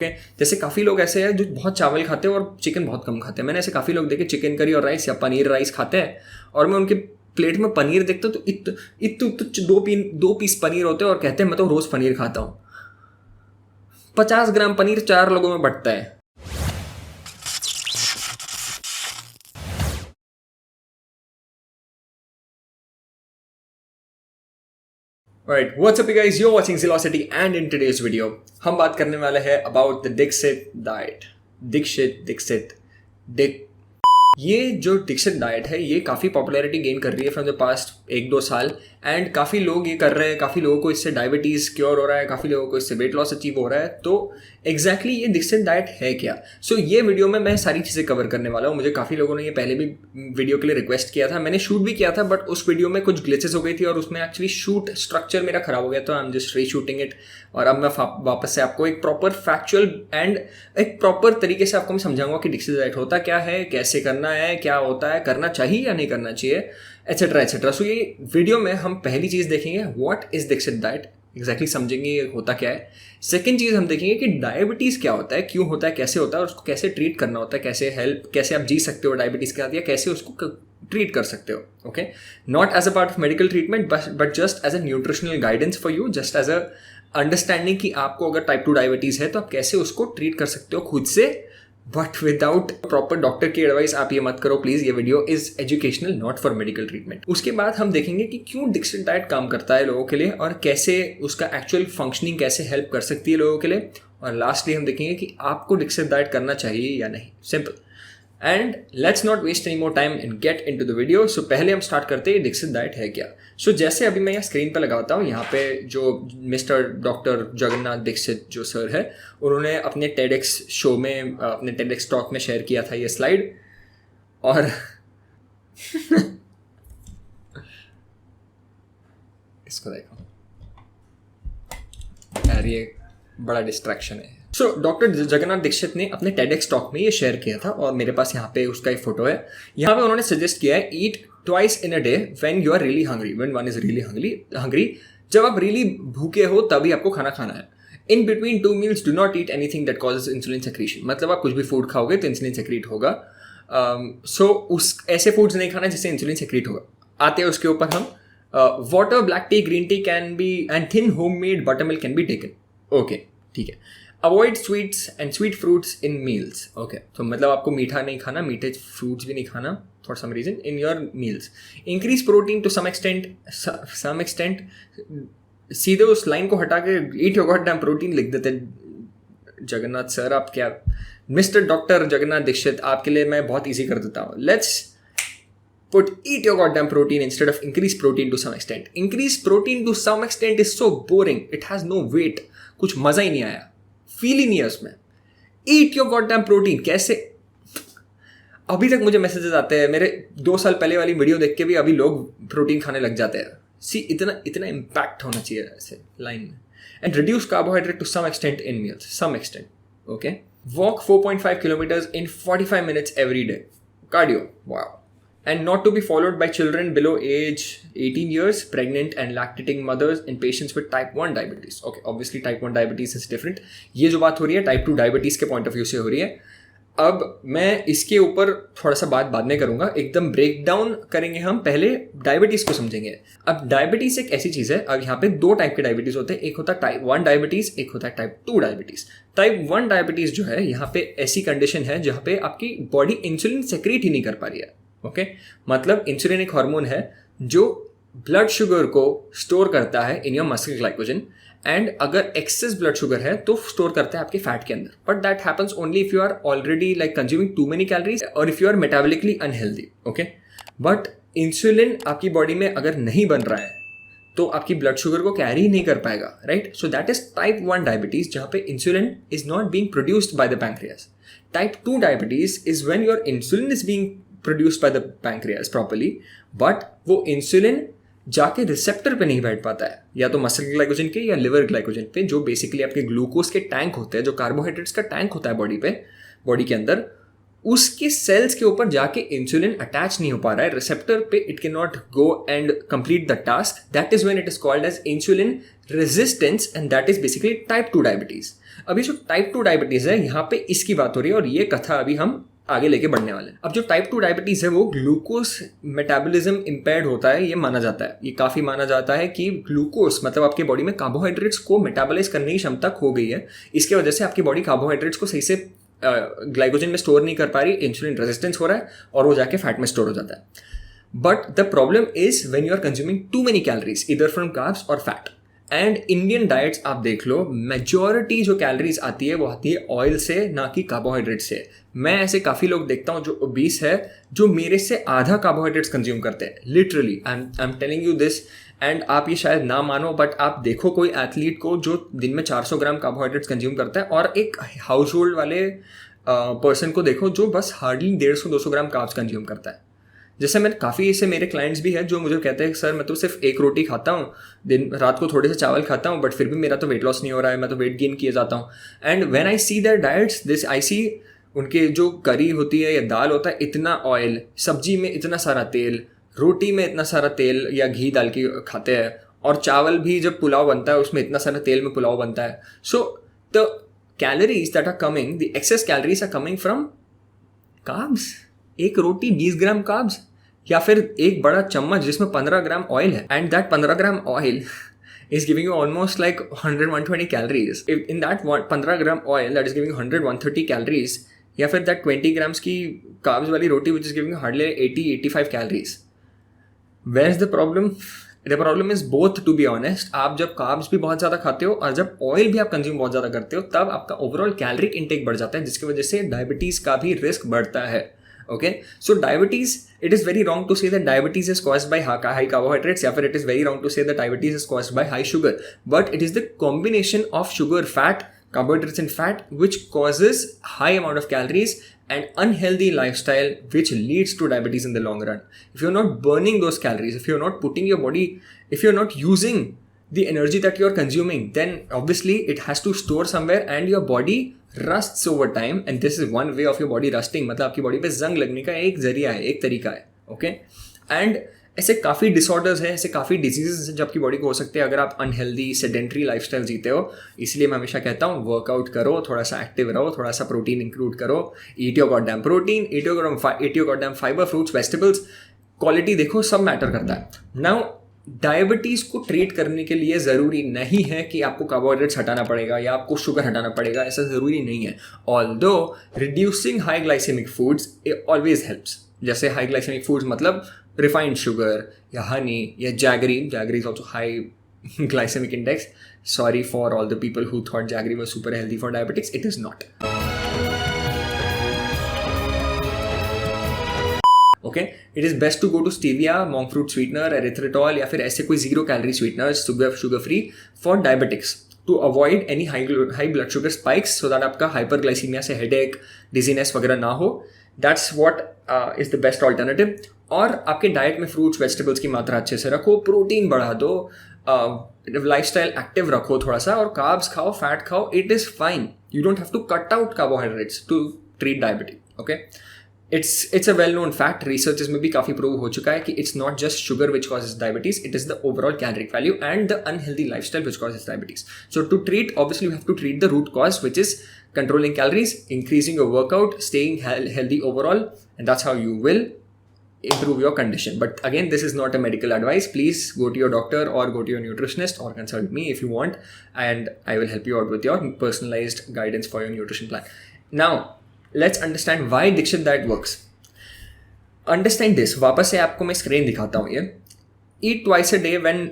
जैसे काफ़ी लोग ऐसे हैं जो बहुत चावल खाते हैं और चिकन बहुत कम खाते हैं। मैंने ऐसे काफ़ी लोग देखे चिकन करी और राइस या पनीर राइस खाते हैं, और मैं उनके प्लेट में पनीर देखता हूँ तो इत दो पीस पनीर होते हैं और कहते हैं मैं तो रोज़ पनीर खाता हूँ। 50 ग्राम पनीर 4 लोगों में बंटता है। Alright, what's up you guys? You're watching Zilocity and in today's video हम बात करने वाले हैं about the Dixit diet. Dixit. ये जो डिक्सिट डाइट है ये काफ़ी पॉपुलैरिटी गेन कर रही है फ्रॉम द पास्ट 1-2 साल, एंड काफ़ी लोग ये कर रहे हैं, काफ़ी लोगों को इससे डायबिटीज़ क्योर हो रहा है, काफ़ी लोगों को इससे वेट लॉस अचीव हो रहा है। तो एग्जैक्टली ये डिक्सिट डाइट है क्या? सो ये वीडियो में मैं सारी चीज़ें कवर करने वाला हूँ। मुझे काफ़ी लोगों ने ये पहले भी वीडियो के लिए रिक्वेस्ट किया था, मैंने शूट भी किया था, बट उस वीडियो में कुछ ग्लिचेस हो गई थी और उसमें एक्चुअली शूट स्ट्रक्चर मेरा खराब हो गया, तो आई एम जस्ट रीशूटिंग इट। और अब मैं वापस से आपको एक प्रॉपर फैक्चुअल एंड एक प्रॉपर तरीके से आपको मैं समझाऊंगा कि डिक्सिट डाइट होता क्या है, कैसे करना है, क्या होता है, करना चाहिए या नहीं करना चाहिए, एट्सेट्रा एट्सेट्रा। सो ये वीडियो में हम पहली चीज़ देखेंगे व्हाट इज डिक्सिट डाइट, एग्जैक्टली समझेंगे ये होता क्या है। सेकेंड चीज़ हम देखेंगे कि डायबिटीज़ क्या होता है, क्यों होता है, कैसे होता है, और उसको कैसे ट्रीट करना होता है, कैसे आप जी सकते हो डायबिटीज़ के साथ, या कैसे उसको ट्रीट कर सकते हो। Okay, not as a part of medical treatment but just as a nutritional guidance for you, just as a understanding कि आपको अगर टाइप 2 डायबिटीज़ है तो आप कैसे उसको ट्रीट कर सकते हो खुद से, बट विदाउट प्रॉपर डॉक्टर की एडवाइस। आप ये मत करो प्लीज़, ये video is educational not for medical treatment. उसके बाद हम देखेंगे कि क्यों डिक्सिट डाइट काम करता है लोगों के लिए और कैसे उसका एक्चुअल फंक्शनिंग कैसे हेल्प कर सकती है लोगों के लिए, और लास्टली हम देखेंगे कि आपको डिक्सिट डाइट करना चाहिए या नहीं। Simple. And let's not waste any more time and get into the video. So पहले हम स्टार्ट करते हैं डिक्सिट डाइट है क्या। सो जैसे अभी मैं यहाँ स्क्रीन पर लगाता हूँ, यहाँ पे जो मिस्टर डॉक्टर जगन्नाथ दीक्षित जो सर है, उन्होंने अपने टेडेक्स शो में, अपने टेडेक्स टॉक में शेयर किया था ये स्लाइड, और इसको देखो यार, ये बड़ा डिस्ट्रैक्शन है। सो डॉक्टर जगन्नाथ दीक्षित ने अपने टेडेक्स टॉक में ये शेयर किया था, और मेरे पास यहाँ पे उसका एक फोटो है। यहाँ पे उन्होंने सजेस्ट किया है eat twice in a day when you are really hungry, when one is really hungry, जब आप रियली भूखे हो तभी आपको खाना खाना है। In between 2 meals do not eat anything that causes insulin secretion, मतलब आप कुछ भी फूड खाओगे तो इंसुलिन सेक्रीट होगा। सो उस ऐसे फूड्स नहीं खाना जिससे इंसुलिन सेक्रीट होगा। आते हैं उसके ऊपर हम, water, black T, green tea can be and thin homemade butter milk can be taken. Okay, ठीक है। Avoid sweets and sweet fruits in meals. Okay, तो मतलब आपको मीठा नहीं खाना, मीठे फ्रूट्स भी नहीं खाना for some reason in your meals. Increase protein to some extent. सीधे उस लाइन को हटा के eat your got damn protein लिख देते जगन्नाथ सर। आप क्या, मिस्टर डॉक्टर जगन्नाथ दीक्षित, आपके लिए मैं बहुत ईजी कर देता हूँ। Let's put eat your goddamn protein instead of increase protein to some extent. Increase protein to some extent is so boring. It has no weight. कुछ मजा ही नहीं आया, फील ही नहीं है उसमें। Eat your goddamn protein कैसे? अभी तक मुझे मैसेजेस आते हैं, मेरे 2 साल पहले वाली वीडियो देख के भी अभी लोग प्रोटीन खाने लग जाते हैं। सी, इतना इम्पैक्ट होना चाहिए ऐसे लाइन में। And reduce carbohydrate to some extent in meals, some extent. Okay, walk 4.5 kilometres in 45 minutes every day, cardio, wow. And not to be followed by children below age 18 years, pregnant and lactating mothers and patients with type 1 diabetes. Okay, obviously type 1 diabetes is different. ये जो बात हो रही है type 2 diabetes के point of view से हो रही है। अब मैं इसके ऊपर थोड़ा सा बात बाद में करूँगा, एकदम ब्रेक डाउन करेंगे हम, पहले डायबिटीज़ को समझेंगे। अब डायबिटीज़ एक ऐसी चीज़ है, अब यहाँ पे 2 टाइप के डायबिटीज़ होते हैं, एक होता है टाइप 1 डायबिटीज़, एक होता है टाइप 2 डायबिटीज़। टाइप 1 डायबिटीज़ जो है, यहाँ पे ऐसी कंडीशन है जहाँ पे आपकी बॉडी इंसुलिन सेक्रेट ही नहीं कर पा रही है। ओके, मतलब इंसुलिन एक हार्मोन है जो ब्लड शुगर को स्टोर करता है in your muscle glycogen, and अगर एक्सेस ब्लड शुगर है तो स्टोर करता है आपके फैट के अंदर। But that happens only if you are already like consuming too many calories और if you are metabolically unhealthy. Okay, but insulin आपकी बॉडी में अगर नहीं बन रहा है तो आपकी ब्लड शुगर को कैरी ही नहीं कर पाएगा, right? So that is type 1 diabetes, जहाँ पे insulin is not being produced by the pancreas. Type 2 diabetes is when your insulin is being produced by the pancreas properly, but वो insulin जाके receptor पे नहीं बैठ पाता है, या तो मसल ग्लाइकोजन के या लिवर ग्लाइकोजन पे, जो बेसिकली आपके ग्लूकोज के टैंक होते हैं, जो कार्बोहाइड्रेट्स का टैंक होता है बॉडी के अंदर, उसके सेल्स के ऊपर जाके इंसुलिन अटैच नहीं हो पा रहा है रिसेप्टर पे। It can not go and complete the task. That is when it is called as insulin resistance, and that is basically type 2 diabetes. अभी जो टाइप 2 डायबिटीज़ है यहाँ पे इसकी बात हो रही है और ये कथा अभी हम आगे लेके बढ़ने वाले हैं। अब जो टाइप 2 डायबिटीज़ है वो ग्लूकोज मेटाबॉलिज्म इम्पेयर्ड होता है, ये माना जाता है, ये काफ़ी माना जाता है कि ग्लूकोज मतलब आपके बॉडी में कार्बोहाइड्रेट्स को मेटाबॉलाइज करने की क्षमता खो गई है। इसके वजह से आपकी बॉडी कार्बोहाइड्रेट्स को सही से ग्लाइकोजन में स्टोर नहीं कर पा रही, इंसुलिन रेजिस्टेंस हो रहा है और वो जाके फैट में स्टोर हो जाता है। But the problem is when you are consuming too many calories इधर फ्रॉम कार्ब्स और फैट। एंड इंडियन डाइट्स आप देख लो, मेजॉरिटी जो कैलोरीज आती है वो आती है ऑयल से, ना कि कार्बोहाइड्रेट से। मैं ऐसे काफ़ी लोग देखता हूँ जो ओबीस है, जो मेरे से आधा कार्बोहाइड्रेट्स कंज्यूम करते हैं, literally. I am telling you this, and आप ये शायद ना मानो बट आप देखो कोई एथलीट को जो दिन में 400 ग्राम कार्बोहाइड्रेट्स कंज्यूम करता है, और एक हाउस होल्ड वाले पर्सन को देखो जो बस हार्डली 150-200 ग्राम कार्ब्स कंज्यूम करता है। जैसे मैंने काफ़ी ऐसे मेरे क्लाइंट्स भी हैं जो मुझे कहते हैं सर मैं तो सिर्फ एक रोटी खाता हूँ, दिन रात को थोड़े से चावल खाता हूँ, बट फिर भी मेरा तो वेट लॉस नहीं हो रहा है, मैं तो वेट गेन किए जाता हूँ। And when I see their diets this, I see उनके जो करी होती है या दाल होता है इतना ऑयल, सब्जी में इतना सारा तेल, रोटी में इतना सारा तेल या घी डाल के खाते हैं, और चावल भी जब पुलाव बनता है उसमें इतना सारा तेल में पुलाव बनता है। So the calories that are coming, the excess calories are coming from carbs. एक रोटी 20 ग्राम कार्ब्स, या फिर एक बड़ा चम्मच जिसमें 15 ग्राम ऑयल है, and that 15 gram oil is giving you almost like 100-120 calories. If in that 15 gram oil that is giving 100-130 calories, या फिर that 20 grams की carbs वाली रोटी which is giving you hardly 80-85 calories. Where is the problem? The problem is both, to be honest. आप जब carbs भी बहुत ज़्यादा खाते हो और जब ऑयल भी आप कंज्यूम बहुत ज़्यादा करते हो, तब आपका ओवरऑल कैलोरिक इंटेक बढ़ जाता है, जिसकी वजह से डायबिटीज़ का भी रिस्क बढ़ता है। Okay, so diabetes, it is very wrong to say that diabetes is caused by high carbohydrates, या फिर it is very wrong to say that diabetes is caused by high sugar, but it is the combination of sugar, fat, carbohydrates and fat which causes high amount of calories and unhealthy lifestyle which leads to diabetes in the long run. If you're not burning those calories, if you're not putting your body, if you're not using the energy that you're consuming, then obviously it has to store somewhere and your body rusts over time, and this is one way of your body rusting, मतलब आपकी body पे जंग लगने का एक जरिया है, एक तरीका है। ओके, एंड ऐसे काफ़ी डिसऑर्डर्स हैं, ऐसे काफ़ी डिजीजेस हैं जो आपकी बॉडी को हो सकते हैं अगर आप अनहेल्दी सेडेंट्री लाइफस्टाइल जीते हो। इसलिए मैं हमेशा कहता हूँ वर्कआउट करो, थोड़ा सा एक्टिव रहो, थोड़ा सा प्रोटीन इंक्लूड करो, eat your goddamn protein, eat your goddamn fibre, fruits, vegetables, quality देखो, सब मैटर करता है। नाउ डायबिटीज़ को ट्रीट करने के लिए ज़रूरी नहीं है कि आपको कार्बोहाइड्रेट्स हटाना पड़ेगा या आपको शुगर हटाना पड़ेगा, ऐसा ज़रूरी नहीं है। Although reducing high glycemic foods always helps. जैसे हाई ग्लाइसेमिक फूड्स मतलब रिफाइंड शुगर या हनी या jaggery is also high glycemic index. Sorry for all the people who thought jaggery was super healthy for diabetics, it is not. Okay, it is best to go to stevia, monk fruit sweetener, erythritol या फिर ऐसे कोई zero calorie sweeteners sugar free for diabetics to avoid any high blood sugar spikes, so that आपका hyperglycaemia से headache, dizziness वगैरह ना हो। That's what is the best alternative. और आपके डाइट में फ्रूट्स वेजिटेबल्स की मात्रा अच्छे से रखो, प्रोटीन बढ़ा दो, लाइफस्टाइल एक्टिव रखो थोड़ा सा, और कार्ब्स खाओ, फैट खाओ, it is fine. You don't have to cut out carbohydrates to treat diabetes. Okay, it's a well-known fact, researches में भी काफ़ी प्रूव हो चुका है कि it's not just sugar which causes diabetes, it is the overall caloric value and the unhealthy lifestyle which causes diabetes. So to treat, obviously you have to treat the root cause, which is controlling calories, increasing your workout, staying healthy overall, and that's how you will improve your condition. But again, this is not a medical advice. Please go to your doctor or go to your nutritionist or consult me if you want, and I will help you out with your personalized guidance for your nutrition plan. Now, let's understand why Dikshit diet works. Understand this. वापस से आपको मैं screen दिखाता हूँ ये। Eat twice a day when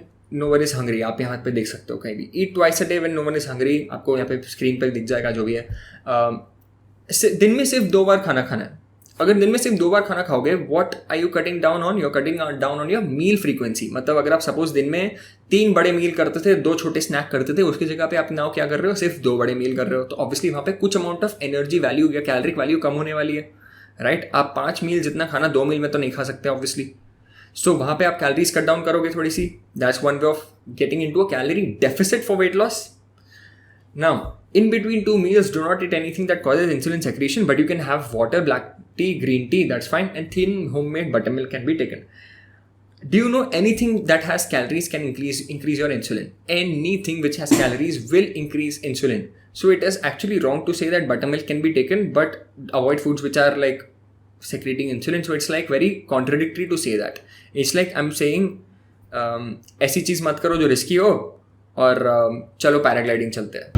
no one is hungry. आप यहाँ पे देख सकते हो कहीं भी। Eat twice a day when no one is hungry. आपको यहाँ पे स्क्रीन पर दिख जाएगा जो भी है। दिन में सिर्फ 2 बार खाना खाना है। अगर दिन में सिर्फ 2 बार खाना खाओगे, what are you cutting down on? You're cutting down on your meal frequency. मतलब अगर आप सपोज दिन में 3 बड़े मील करते थे, 2 छोटे स्नैक करते थे, उसकी जगह पे आप नाउ क्या कर रहे हो, सिर्फ 2 बड़े मील कर रहे हो, तो ऑब्वियसली वहाँ पे कुछ अमाउंट ऑफ एनर्जी वैल्यू या कैलोरिक वैल्यू कम होने वाली है, राइट? आप 5 मील जितना खाना 2 मील में तो नहीं खा सकते ऑब्वियसली। सो वहाँ पे आप कैलोरीज कट डाउन करोगे थोड़ी सी। That's one way of getting into a calorie deficit for weight loss. Now, in between 2 meals, do not eat anything that causes insulin secretion, but you can have water, black tea, green tea, that's fine, and thin homemade buttermilk can be taken. Do you know anything that has calories can increase your insulin? Anything which has calories will increase insulin. So it is actually wrong to say that buttermilk can be taken, but avoid foods which are like secreting insulin. So it's like very contradictory to say that. It's like I'm saying ऐसी चीज मत करो जो risky हो, और चलो paragliding चलते हैं।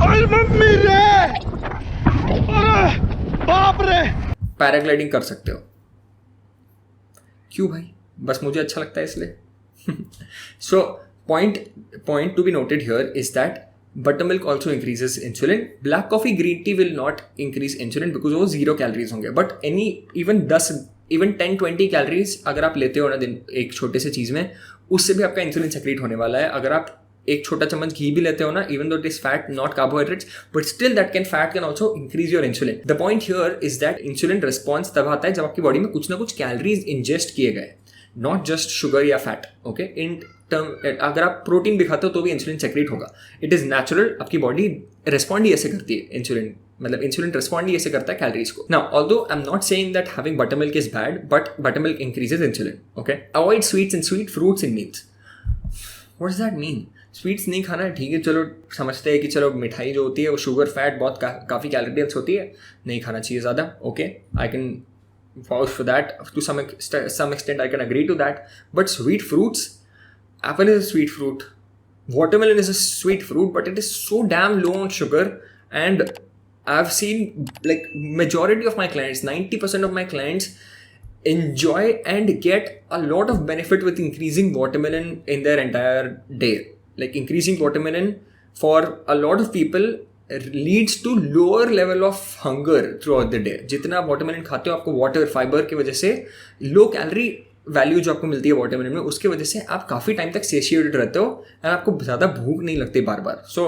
पैराग्लाइडिंग कर सकते हो। क्यों भाई? बस मुझे अच्छा लगता है इसलिए। So point to be noted here is that buttermilk also increases insulin. Black coffee, green tea will not increase insulin because वो 0 कैलोरीज होंगे, but even 10-20 कैलोरीज अगर आप लेते हो ना दिन एक छोटे से चीज़ में, उससे भी आपका इंसुलिन सेक्रेट होने वाला है। अगर आप एक छोटा चम्मच घी भी लेते हो ना, even though it is fat not carbohydrates, but still that fat can also increase your insulin. The point here is that insulin response तब आता है जब आपकी बॉडी में कुछ ना कुछ कैलोरीज इंजेस्ट किए गए, नॉट जस्ट शुगर या फैट। ओके, इन टर्म अगर आप प्रोटीन भी खाते हो तो भी इंसुलिन सेक्रेट होगा। इट इज नेचुरल, आपकी बॉडी रिस्पॉन्ड ही ऐसे करती है। इंसुलिन रिस्पॉन्ड ही ऐसे करता है कैलोरीज को। Now although I am not saying that having buttermilk is bad, but buttermilk increases insulin. Okay, avoid sweets and sweet fruits in meals. What does that mean? Sweets नहीं खाना है, ठीक है, चलो समझते हैं कि चलो मिठाई जो होती है वो शुगर फैट बहुत काफ़ी कैलोरीज होती है, नहीं खाना चाहिए ज़्यादा। Okay, I can vouch for that to some extent. I can agree to that. But sweet fruits, apple is a sweet fruit, watermelon is a sweet fruit, but it is so damn low on sugar. And I've seen like majority of my clients, 90% of my clients enjoy and get a lot of benefit with increasing watermelon in their entire day. Like increasing watermelon for a lot of people leads to lower level of hunger throughout the day. जितना आप watermelon खाते हो, आपको water fibre की वजह से low calorie value जो आपको मिलती है वाटरमेलन में, उसकी वजह से आप काफ़ी टाइम तक सेशिएटेड रहते हो और आपको ज़्यादा भूख नहीं लगती बार बार। So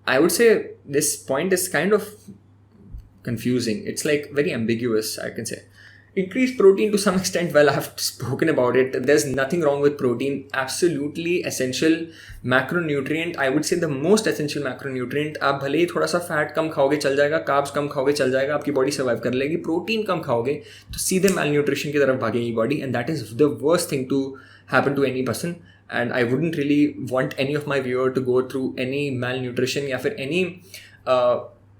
I would say this point is kind of confusing. It's like very ambiguous, I can say. Increase protein to some extent. Well, I have spoken about it. There's nothing wrong with protein. Absolutely essential macronutrient. I would say the most essential macronutrient. आप भले ही थोड़ा सा fat कम खाओगे चल जाएगा, carbs कम खाओगे चल जाएगा, आपकी बॉडी सर्वाइव कर लेगी। प्रोटीन कम खाओगे तो सीधे malnutrition की तरफ भागेगी body, and that is the worst thing to happen to any person. And I wouldn't really want any of my viewer to go through any malnutrition या फिर any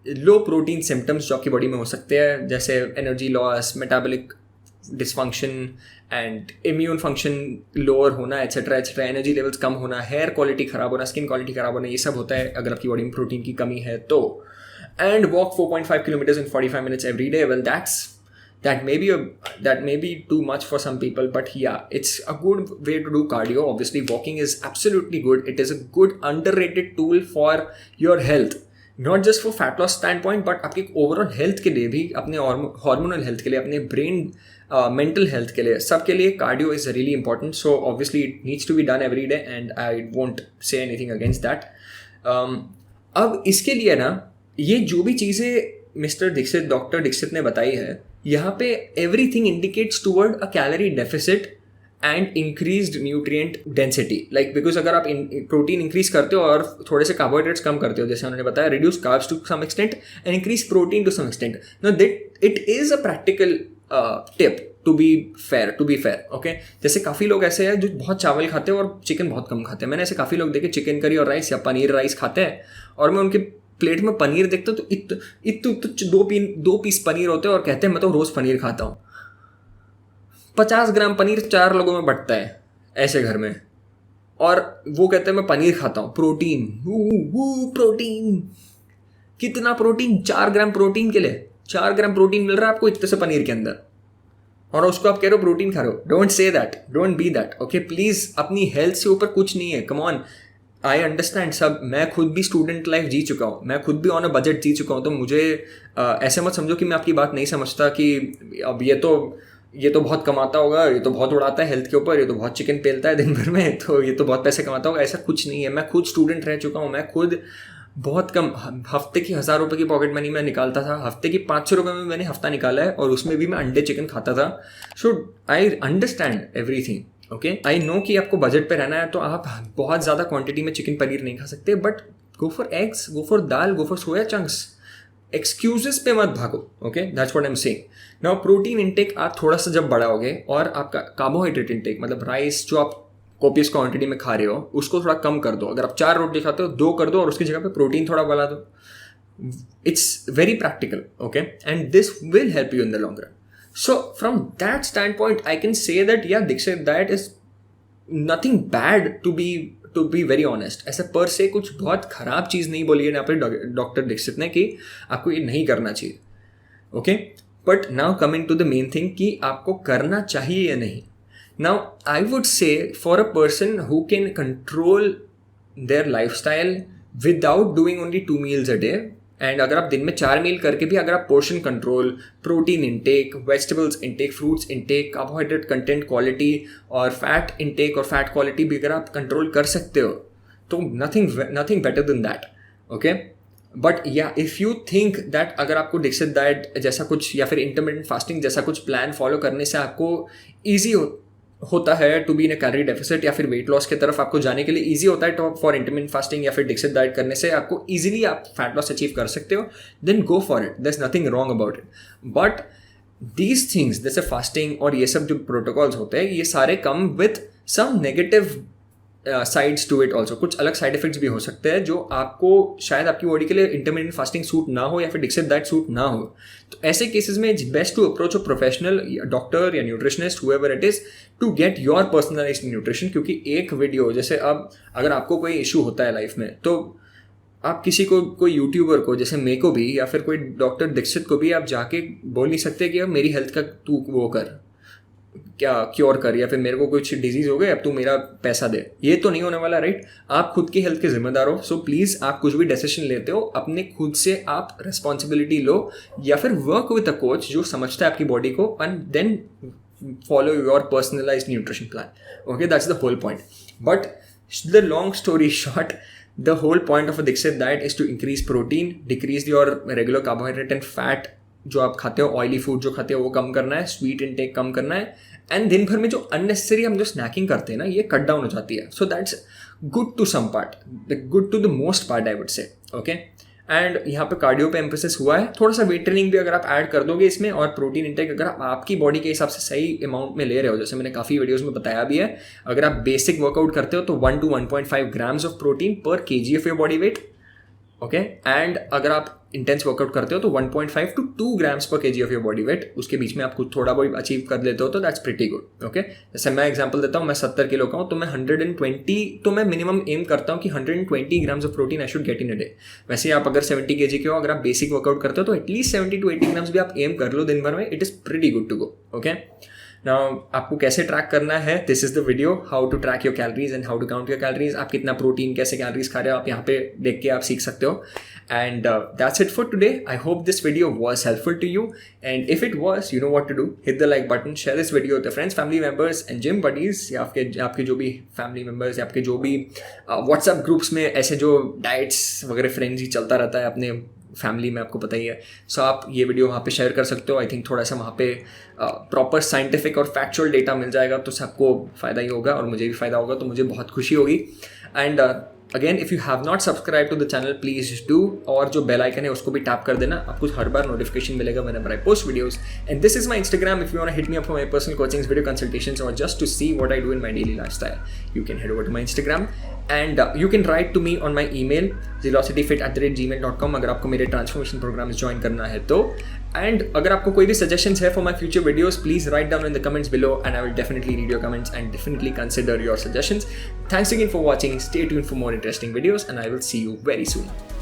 लो protein symptoms जो आपकी body में हो सकते हैं, जैसे energy loss, metabolic dysfunction and immune function lower होना, एट्सेट्रा एट्सेट्रा, एनर्जी लेवल्स कम होना, हेयर क्वालिटी खराब होना, स्किन क्वालिटी खराब होना, ये सब होता है अगर आपकी बॉडी में प्रोटीन की कमी है तो। And walk 4.5 kilometers in 45 minutes every day. Well, that may be too much for some people, but yeah, it's a good way to do cardio. Obviously, walking is absolutely good. It is a good underrated tool for your health. Not just for fat loss stand point, but आपकी overall health के लिए भी, अपने hormonal health के लिए, अपने brain mental health के लिए, सबके लिए cardio is really important. So obviously it needs to be done every day and I won't say anything against that. अब इसके लिए ना, ये जो भी चीज़ें डॉक्टर दीक्षित ने बताई है, यहाँ पे everything indicates toward a calorie deficit and increased nutrient density. Like because अगर आप प्रोटीन इंक्रीज करते हो और थोड़े से कार्बोहाइड्रेट्स कम करते हो, जैसे उन्होंने बताया, reduce carbs to some extent and increase protein to some extent. Know that it is a practical tip to be fair. Okay, जैसे काफ़ी लोग ऐसे हैं जो बहुत चावल खाते हैं और चिकन बहुत कम खाते हैं. मैंने ऐसे काफ़ी लोग देखे चिकन करी और राइस या पनीर राइस खाते हैं, और मैं उनके प्लेट में पनीर देखता हूँ तो दो पीस पनीर होते हैं और कहते हैं मैं तो रोज़ पनीर खाता हूँ. 50 ग्राम पनीर 4 लोगों में बंटता है ऐसे घर में, और वो कहते हैं मैं पनीर खाता हूँ. प्रोटीन कितना प्रोटीन? 4 ग्राम प्रोटीन के लिए 4 ग्राम प्रोटीन मिल रहा है आपको इतने से पनीर के अंदर, और उसको आप कह रहे हो प्रोटीन खा रहे हो. Don't say that, don't be that. Okay, please. अपनी हेल्थ से ऊपर कुछ नहीं है. कम ऑन, आई अंडरस्टैंड सब. मैं खुद भी स्टूडेंट लाइफ जी चुका हूँ, मैं खुद भी ऑन अ बजट जी चुका हूँ, तो मुझे ऐसे मत समझो कि मैं आपकी बात नहीं समझता कि अब ये तो बहुत कमाता होगा, ये तो बहुत उड़ाता है हेल्थ के ऊपर, ये तो बहुत चिकन पेलता है दिन भर में, तो ये तो बहुत पैसे कमाता होगा. ऐसा कुछ नहीं है. मैं खुद स्टूडेंट रह चुका हूँ. मैं खुद बहुत कम, हफ्ते की 1000 रुपये की पॉकेट मनी मैं निकालता था. हफ्ते की 500 रुपये में मैंने हफ्ता निकाला है, और उसमें भी मैं अंडे चिकन खाता था. So I understand everything. Okay, I know कि आपको बजट पे रहना है तो आप बहुत ज़्यादा क्वांटिटी में चिकन पनीर नहीं खा सकते, but go for eggs, go for dal, go for soya chunks. Excuses पे मत भागो. Okay, that's what I am saying. Now protein intake आप थोड़ा सा जब बढ़ाओगे, और आपका कार्बोहाइड्रेट इंटेक, मतलब राइस जो आप कॉपियस क्वांटिटी में खा रहे हो, उसको थोड़ा कम कर दो. अगर आप 4 रोटी खाते हो 2 कर दो, और उसकी जगह पे प्रोटीन थोड़ा बढ़ा दो. It's very practical, okay? And this will help you in the long run. So from that standpoint, I can say that, yeah, Dixit, that is nothing bad to be very honest. ऐसा पर से कुछ बहुत खराब चीज़ नहीं बोली है यहाँ पे डॉक्टर दीक्षित ने कि आपको ये नहीं करना चाहिए, okay? But now coming to the main thing कि आपको करना चाहिए या नहीं. Now I would say for a person who can control their lifestyle without doing only 2 meals a day, and अगर आप दिन में 4 मील करके भी अगर आप portion control, protein intake, vegetables intake, fruits intake, carbohydrate content quality और फैट इंटेक और फैट क्वालिटी भी अगर आप कंट्रोल कर सकते हो तो nothing better than that, okay? But या इफ़ यू थिंक दैट अगर आपको डिक्सित डाइट जैसा कुछ या फिर इंटरमिटेंट फास्टिंग जैसा कुछ प्लान फॉलो करने से आपको ईजी होता है to be in a calorie deficit या फिर वेट लॉस की तरफ आपको जाने के लिए ईजी होता है तो फॉर इंटरमिटेंट फास्टिंग या फिर डिक्सित डाइट करने से आपको ईजिली आप फैट लॉस अचीव कर सकते हो, then go for it, there is nothing wrong about it. But these things जैसे फास्टिंग और ये सब जो प्रोटोकॉल्स होते हैं ये सारे come with some negative sides to it also. कुछ अलग साइड इफेक्ट्स भी हो सकते हैं जो आपको शायद आपकी बॉडी के लिए इंटरमिटेंट फास्टिंग सूट ना हो या फिर डिक्सित डाइट सूट ना हो. तो ऐसे केसेस में it's best to approach a professional doctor या nutritionist however it is to get your personalised nutrition. क्योंकि एक वीडियो जैसे अब अगर आपको कोई इशू होता है लाइफ में तो आप किसी को, कोई यूट्यूबर को जैसे मेरे को भी या फिर कोई डॉक्टर दीक्षित को भी आप जाके बोल नहीं सकते कि अब मेरी हेल्थ का तू वो कर, क्या क्योर कर, या फिर मेरे को कुछ डिजीज हो गए अब तू मेरा पैसा दे. ये तो नहीं होने वाला, राइट? आप खुद की हेल्थ के जिम्मेदार हो. सो प्लीज़ आप कुछ भी डिसीजन लेते हो अपने खुद से आप रिस्पॉन्सिबिलिटी लो या फिर वर्क विद अ कोच जो समझता है आपकी बॉडी को and then follow your personalized nutrition plan. Okay, that's the whole point. But the long story short, the whole point of a Dixit diet is to increase protein, decrease your regular carbohydrate and fat जो आप खाते हो, oily food जो खाते हो वो कम करना है, स्वीट इनटेक कम करना है, एंड दिन भर में जो अननेसेसरी हम जो स्नैकिंग करते हैं ना ये कट डाउन हो जाती है. So that's good to some part, good to the most part I would say, okay? And यहाँ पे कार्डियो पे एम्फेसिस हुआ है. थोड़ा सा वेट ट्रेनिंग भी अगर आप ऐड कर दोगे इसमें और प्रोटीन इंटेक अगर आप आपकी बॉडी के हिसाब से सही अमाउंट में ले रहे हो, जैसे मैंने काफ़ी वीडियोस में बताया भी है, अगर आप बेसिक वर्कआउट करते हो तो 1 to 1.5 ग्राम्स ऑफ प्रोटीन पर kg of your body weight, okay? And अगर आप इंटेंस वर्कआउट करते हो तो 1.5 to 2 ग्राम्स पर kg of your body weight, उसके बीच में आप कुछ थोड़ा बहुत अचीव कर लेते हो तो दैट्स प्रीटी गुड, ओके? जैसे मैं एग्जांपल देता हूँ, मैं 70 किलो का हूँ तो मैं 120 तो मैं मिनिमम एम करता हूँ कि 120 grams of protein I should get in a day. वैसे आप अगर 70 kg के हो, अगर आप बेसिक वर्कआउट करते हो तो एटलीस्ट 70 to 80 ग्राम्स भी आप एम कर लो दिन भर में, it is pretty good to go, okay? Now आपको कैसे ट्रैक करना है, this is the video, how to track your calories and how to count your calories. आप कितना प्रोटीन, कैसे कैलोरीज खा रहे हो, आप यहाँ पे देख के आप सीख सकते हो. And that's it for today. I hope this video was helpful to you. And if it was, you know what to do. Hit the like button, share this video with your friends, family members and gym buddies. या आपके जो भी family members या आपके जो भी WhatsApp groups में ऐसे जो diets वगैरह फ्रेंजी चलता रहता है अपने फैमिली में, आपको पता ही है. सो आप ये वीडियो वहाँ पे शेयर कर सकते हो. आई थिंक थोड़ा सा वहाँ पे प्रॉपर साइंटिफिक और फैक्चुअल डेटा मिल जाएगा तो सबको फ़ायदा ही होगा और मुझे भी फ़ायदा होगा, तो मुझे बहुत खुशी होगी. And again if you have not subscribe to the channel please do, और जो बेल आइकन है उसको भी टैप कर देना, आपको हर बार नोटिफिकेशन मिलेगा whenever I post videos. And this is my Instagram. If you want to hit me up for my personal coachings, video consultations, or just to see what I do in my daily lifestyle, you can head over to my Instagram. And you can write to me on my email velocityfit@gmail.com अगर आपको मेरे transformation programme join करना है तो. And अगर आपको कोई भी सजेशंस है for my future videos, please write down in the comments below and I will definitely read your comments and definitely consider your suggestions. Thanks again for watching. Stay tuned for more interesting videos and I will see you very soon.